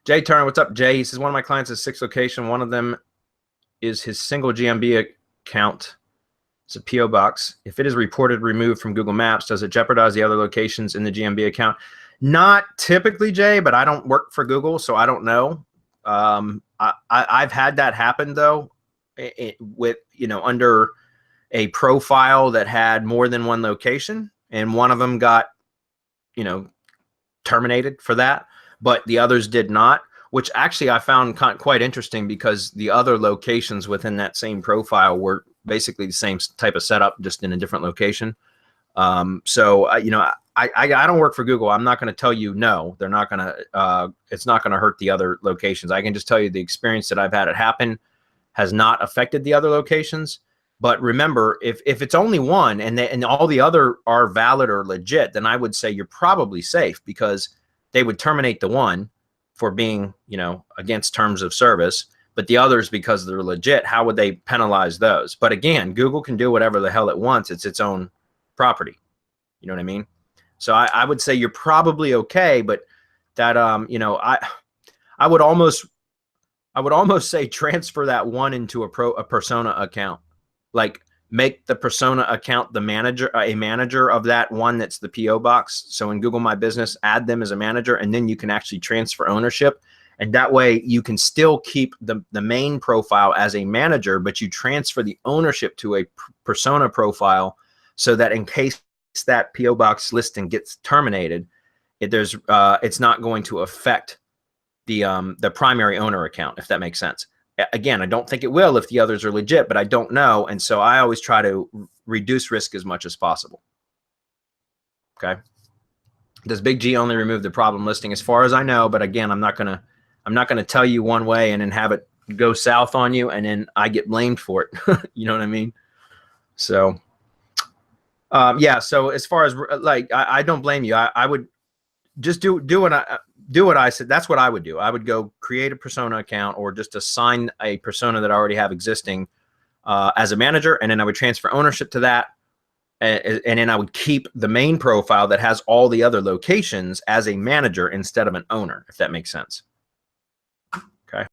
Jay Turner, what's up, Jay? He says, one of my clients has 6 locations. One of them is his single GMB account. It's a PO box. If it is reported removed from Google Maps, does it jeopardize the other locations in the GMB account? Not typically, Jay, but I don't work for Google, so I don't know. I've had that happen though, with, under a profile that had more than one location, and one of them got, terminated for that, but the others did not, which actually I found quite interesting, because the other locations within that same profile were basically the same type of setup, just in a different location. So I don't work for Google. I'm not going to tell you, no, they're not going to, it's not going to hurt the other locations. I can just tell you the experience that I've had it happen has not affected the other locations. But remember, if it's only one and all the other are valid or legit, then I would say you're probably safe, because they would terminate the one for being, against terms of service, but the others, because they're legit, how would they penalize those? But again, Google can do whatever the hell it wants. It's its own property. You know what I mean? So I would say you're probably okay, but that, I would almost say transfer that one into a persona account. Like, make the persona account the manager, a manager of that one that's the PO box. So in Google My Business, add them as a manager, and then you can actually transfer ownership. And that way you can still keep the main profile as a manager, but you transfer the ownership to a persona profile, so that in case that PO box listing gets terminated, it's not going to affect the primary owner account, if that makes sense. Again, I don't think it will if the others are legit, but I don't know. And so I always try to reduce risk as much as possible. Okay. Does Big G only remove the problem listing? As far as I know, but again, I'm not going to tell you one way and then have it go south on you, and then I get blamed for it. You know what I mean? So, yeah. So as far as, like, I don't blame you. I would just do what I said. That's what I would do. I would go create a persona account, or just assign a persona that I already have existing as a manager, and then I would transfer ownership to that, and then I would keep the main profile that has all the other locations as a manager instead of an owner, if that makes sense.